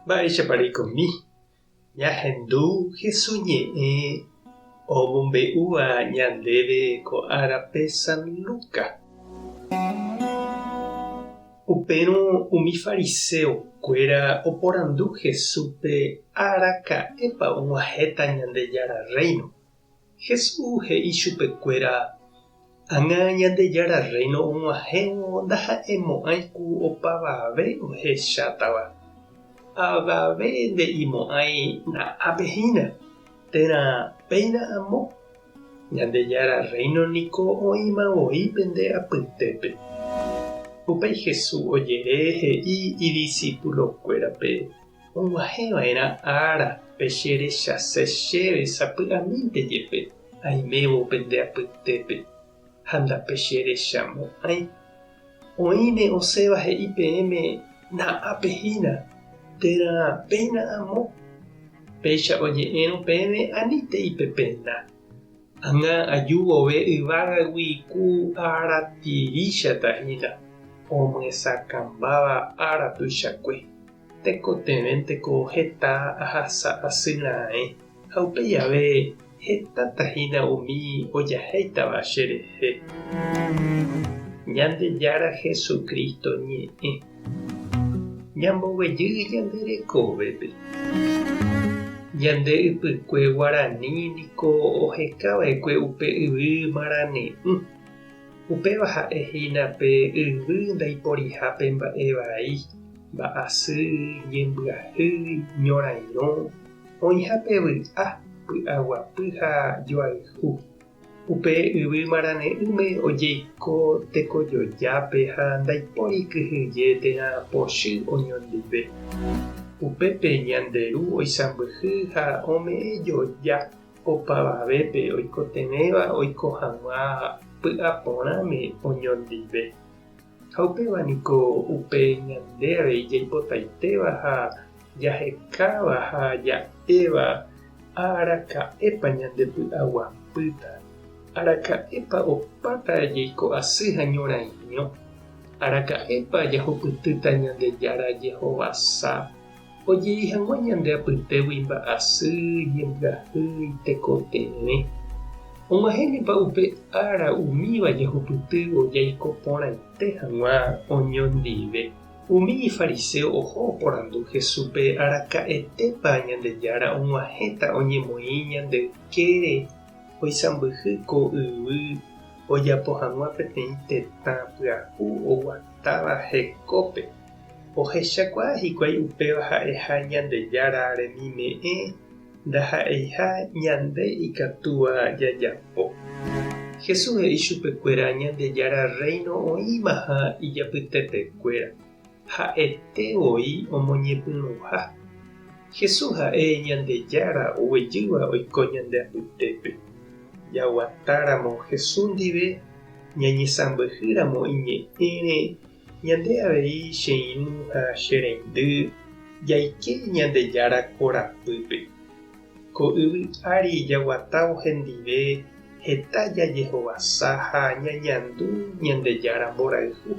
Mba'éichaparikomi ñahendu hesoñe'ẽ omombe'úva ñandéve ko árape San Lucas. Upérõ umi fariseokuéra oporandu Jesúspe araka'épa og̃uahẽta Ñandejára Reino. Jesús he'i chupekuéra: ág̃a Ñandejára Reino og̃uahẽvo ndaha'emo'ãiku opavave ohechátava. Avave nde'imo'ãi na'ãpehína, térã péina amo. Ñandejára Reino niko oĩmavoi pende apytépe. Upéi Jesús ojere he'i idiscípulokuérape og̃uahẽva'erã ára pecherechase chéve sapy'amínte jepe aimévo pende apytépe ha ndapecherechamo'ãi. Oĩne osẽva he'i peẽme: na'ãpehína, térã péina amo. Péicha oje'érõ peẽme aníntei pe penda. Ág̃a aju vove yvágagui ku áratirichatahína omyesãkambáva ára tuichakue. Tekotevẽnteko heta ahasa asyra'ẽ ha upéi ave hetãtahína umi ojahéitava cherehe. Ñandejára Jesukristo ñe'ẽ ñamboguejy ñande rekovépe. Ñande ypykue Guarani niko ohekava'ekue upe yvy Marane'ỹ. Upéva ha'ehína pe yvy ndaiporihápe mba'e vai, mba'asy, ñembyahýi, ñorairõ, oĩha pe vy'a, py'aguapy ha joayhu. Upe yvy Marane'ỹme ojeiko tekojojápe ha ndaipóri kyhyje térã pochy oñondive. Upépe ñanderu oisãmbyhy ha ome'ẽjoja opavavépe oikotevẽva oiko hag̃ua py'aporãme oñondive. Ha upéva niko upe ñande avei jaipotaitéva ha jahekáva ha ja'éva araka'épa ñande py'aguapýta. Araka'épa opáta jaiko asy ha ñorairõ. Araka'épa jahupytýta Ñandejára jehovasa. Ojei hag̃ua ñande apytégui mba'asy, ñembyahýi, tekotevẽ. Og̃uahẽnipa upe ára umíva jahupytývo jaiko porãite hag̃ua oñondive. Umi fariseo oho oporandu Jesúspe araka'etépa Ñandejára og̃uahẽta oñemoĩ ñande ykére oisãmbyhy ko yvy ojapo hag̃ua peteĩ tetã pyahu oguatáva hekópe. Ohechakuaa hikuái upéva ha'eha Ñandejára remime'ẽ ndaha'eiha ñande ikatúva jajapo. Jesús he'i chupekuéra Ñandejára Reino oĩma ha ijapytepekuéra. Ha'etevoi omoñepyrũha. Jesús ha'e Ñandejára oguejýva oiko ñande apytépe. Jaguatáramo Jesús ndive ñañesãmbyhýramo iñe'ẽre ñande avei che irũ ha chereindy jaike Ñandejára korapýpe. Ko yvy ári jaguatávo hendive heta jajehovasa ha ñañandu Ñandejára mborayhu.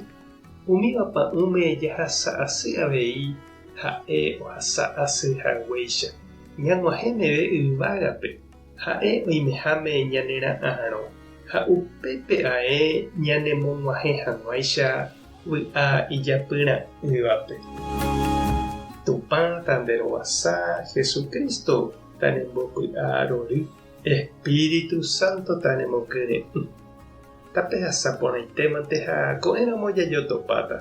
Umíva pa'ũme jahasa asy avei ha'e ohasa asyhaguéicha. Ñag̃uahẽ meve yvágape ha'e oimeháme ñanera'ãrõ ha upépe ae ñanemog̃uahẽ hag̃uáicha vy'a ijapyra'ỹvape. Tupã tanderovasa Jesukristo tanembopy'arory. Espíritu Santo tanemokyre'ỹ. Tape hasaporãitémante ha ko'ẽramo jajotopáta.